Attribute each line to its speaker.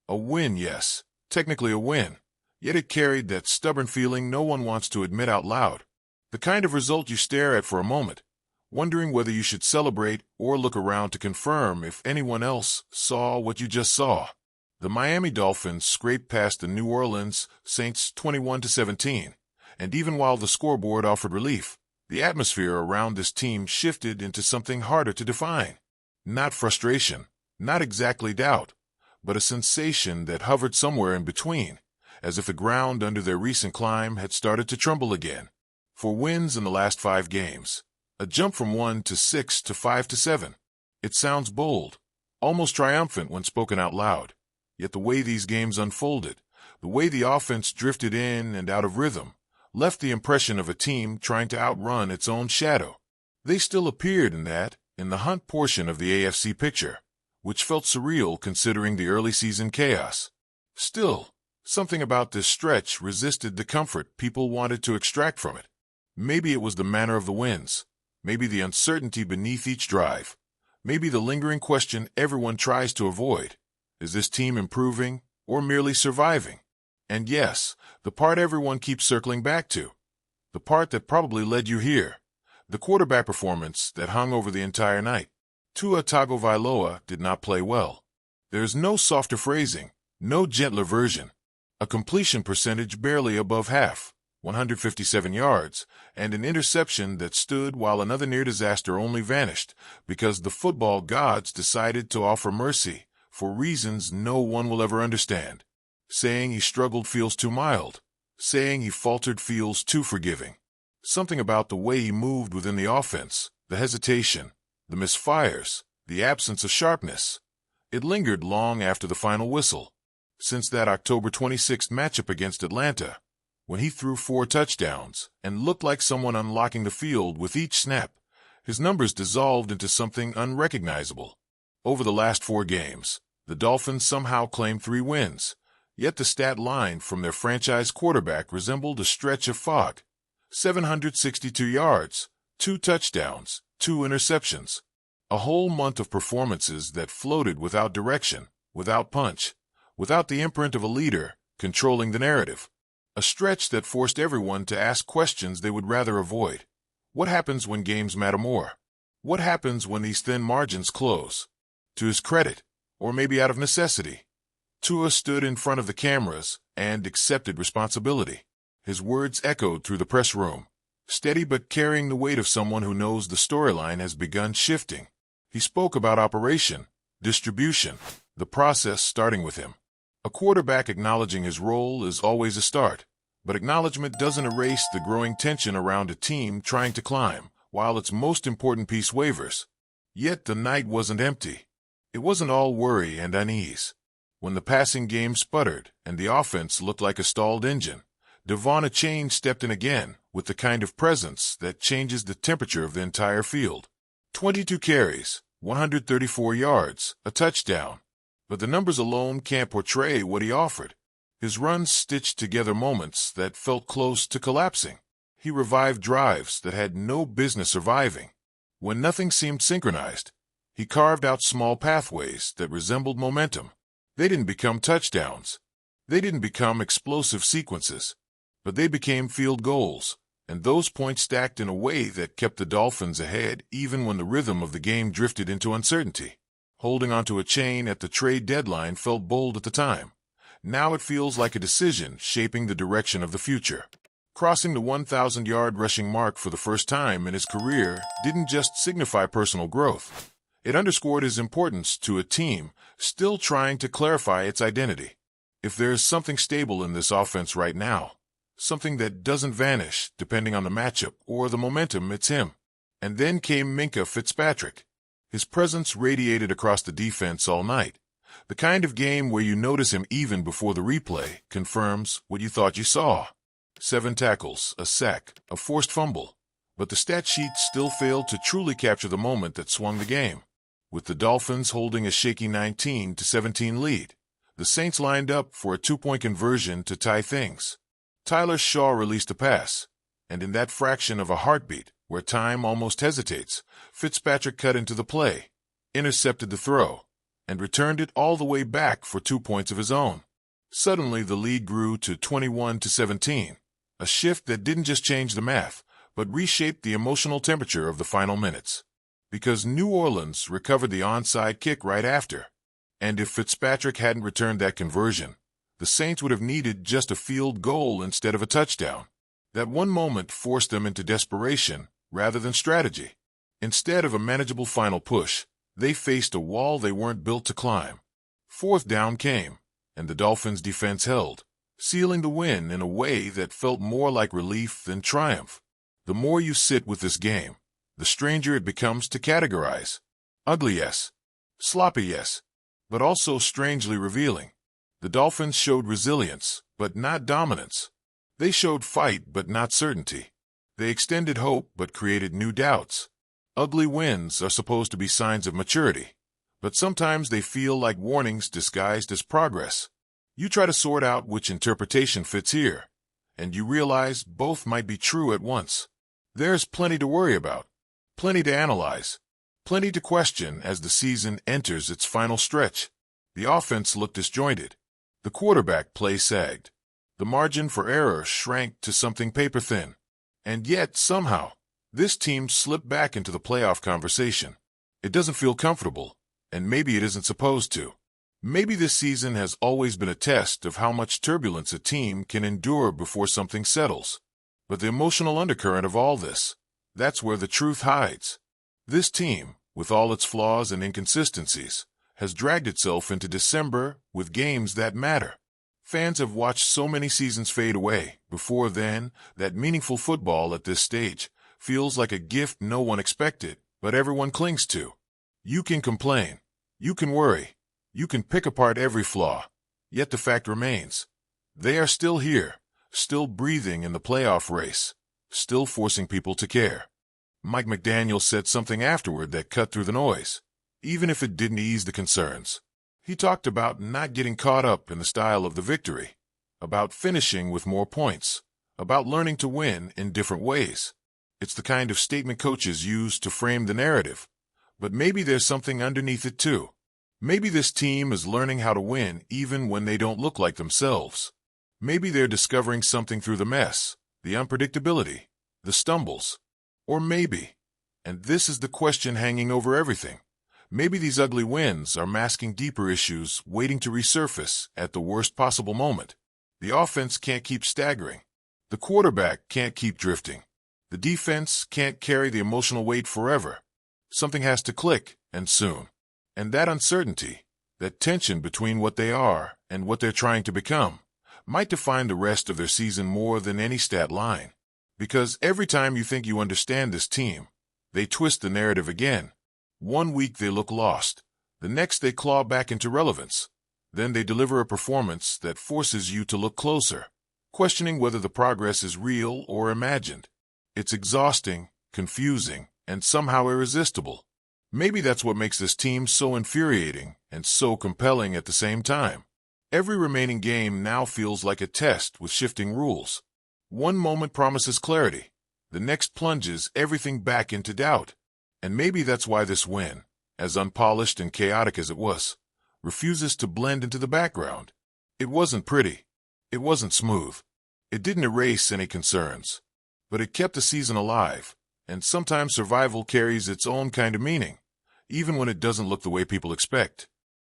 Speaker 1: A win, yes, technically a win, yet it carried that stubborn feeling no one wants to admit out loud. The kind of result you stare at for a moment, wondering whether you should celebrate or look around to confirm if anyone else saw what you just saw. The Miami Dolphins scraped past the New Orleans Saints 21-17, and even while the scoreboard offered relief, the atmosphere around this team shifted into something harder to define. Not frustration, not exactly doubt, but a sensation that hovered somewhere in between, as if the ground under their recent climb had started to tremble again. 4 wins in the last 5 games, a jump from 1 to 6 to 5 to 7. It sounds bold, almost triumphant when spoken out loud. Yet the way these games unfolded, the way the offense drifted in and out of rhythm, left the impression of a team trying to outrun its own shadow. They still appeared in the hunt portion of the AFC picture, which felt surreal considering the early season chaos. Still, something about this stretch resisted the comfort people wanted to extract from it. Maybe it was the manner of the wins, maybe the uncertainty beneath each drive, maybe the lingering question everyone tries to avoid. Is this team improving or merely surviving? And yes, the part everyone keeps circling back to, the part that probably led you here, the quarterback performance that hung over the entire night. Tua Tagovailoa did not play well. There's no softer phrasing, no gentler version. A completion percentage barely above half, 157 yards, and an interception that stood while another near disaster only vanished because the football gods decided to offer mercy for reasons no one will ever understand. Saying he struggled feels too mild. Saying he faltered feels too forgiving. Something about the way he moved within the offense, the hesitation, the misfires, the absence of sharpness. It lingered long after the final whistle. Since that October 26th matchup against Atlanta, when he threw 4 touchdowns and looked like someone unlocking the field with each snap, his numbers dissolved into something unrecognizable. Over the last 4 games, the Dolphins somehow claimed 3 wins, yet the stat line from their franchise quarterback resembled a stretch of fog. 762 yards, 2 touchdowns, 2 interceptions. A whole month of performances that floated without direction, without punch, without the imprint of a leader controlling the narrative. A stretch that forced everyone to ask questions they would rather avoid. What happens when games matter more? What happens when these thin margins close? To his credit, or maybe out of necessity, Tua stood in front of the cameras and accepted responsibility. His words echoed through the press room, steady but carrying the weight of someone who knows the storyline has begun shifting. He spoke about operation, distribution, the process starting with him. A quarterback acknowledging his role is always a start, but acknowledgement doesn't erase the growing tension around a team trying to climb, while its most important piece wavers. Yet the night wasn't empty. It wasn't all worry and unease. When the passing game sputtered and the offense looked like a stalled engine, Devon Achane stepped in again with the kind of presence that changes the temperature of the entire field. 22 carries, 134 yards, a touchdown. But the numbers alone can't portray what he offered. His runs stitched together moments that felt close to collapsing. He revived drives that had no business surviving. When nothing seemed synchronized, he carved out small pathways that resembled momentum. They didn't become touchdowns. They didn't become explosive sequences. But they became field goals, and those points stacked in a way that kept the Dolphins ahead even when the rhythm of the game drifted into uncertainty. Holding onto Achane at the trade deadline felt bold at the time. Now it feels like a decision shaping the direction of the future. Crossing the 1,000-yard rushing mark for the first time in his career didn't just signify personal growth. It underscored his importance to a team still trying to clarify its identity. If there's something stable in this offense right now, something that doesn't vanish depending on the matchup or the momentum, it's him. And then came Minkah Fitzpatrick. His presence radiated across the defense all night. The kind of game where you notice him even before the replay confirms what you thought you saw. 7 tackles, a sack, a forced fumble. But the stat sheet still failed to truly capture the moment that swung the game. With the Dolphins holding a shaky 19-17 lead, the Saints lined up for a 2-point conversion to tie things. Tyler Shaw released a pass, and in that fraction of a heartbeat, where time almost hesitates, Fitzpatrick cut into the play, intercepted the throw, and returned it all the way back for 2 points of his own. Suddenly, the lead grew to 21-17, a shift that didn't just change the math, but reshaped the emotional temperature of the final minutes. Because New Orleans recovered the onside kick right after. And if Fitzpatrick hadn't returned that conversion, the Saints would have needed just a field goal instead of a touchdown. That one moment forced them into desperation rather than strategy. Instead of a manageable final push, they faced a wall they weren't built to climb. Fourth down came, and the Dolphins' defense held, sealing the win in a way that felt more like relief than triumph. The more you sit with this game, the stranger it becomes to categorize. Ugly, yes. Sloppy, yes. But also strangely revealing. The Dolphins showed resilience, but not dominance. They showed fight, but not certainty. They extended hope, but created new doubts. Ugly wins are supposed to be signs of maturity, but sometimes they feel like warnings disguised as progress. You try to sort out which interpretation fits here, and you realize both might be true at once. There's plenty to worry about, plenty to analyze, plenty to question as the season enters its final stretch. The offense looked disjointed. The quarterback play sagged. The margin for error shrank to something paper-thin. And yet, somehow, this team slipped back into the playoff conversation. It doesn't feel comfortable, and maybe it isn't supposed to. Maybe this season has always been a test of how much turbulence a team can endure before something settles. But the emotional undercurrent of all this, that's where the truth hides. This team, with all its flaws and inconsistencies, has dragged itself into December with games that matter. Fans have watched so many seasons fade away before then that meaningful football at this stage feels like a gift no one expected, but everyone clings to. You can complain, you can worry, you can pick apart every flaw, yet the fact remains. They are still here, still breathing in the playoff race, still forcing people to care. Mike McDaniel said something afterward that cut through the noise, even if it didn't ease the concerns. He talked about not getting caught up in the style of the victory, about finishing with more points, about learning to win in different ways. It's the kind of statement coaches use to frame the narrative, but maybe there's something underneath it too. Maybe this team is learning how to win even when they don't look like themselves. Maybe they're discovering something through the mess, the unpredictability, the stumbles. Or maybe, and this is the question hanging over everything, maybe these ugly wins are masking deeper issues waiting to resurface at the worst possible moment. The offense can't keep staggering. The quarterback can't keep drifting. The defense can't carry the emotional weight forever. Something has to click, and soon. And that uncertainty, that tension between what they are and what they're trying to become, might define the rest of their season more than any stat line. Because every time you think you understand this team, they twist the narrative again. One week they look lost. The next they claw back into relevance. Then they deliver a performance that forces you to look closer, questioning whether the progress is real or imagined. It's exhausting, confusing, and somehow irresistible. Maybe that's what makes this team so infuriating and so compelling at the same time. Every remaining game now feels like a test with shifting rules. One moment promises clarity. The next plunges everything back into doubt. And maybe that's why this win, as unpolished and chaotic as it was, refuses to blend into the background. It wasn't pretty. It wasn't smooth. It didn't erase any concerns. But it kept the season alive, and sometimes survival carries its own kind of meaning, even when it doesn't look the way people expect.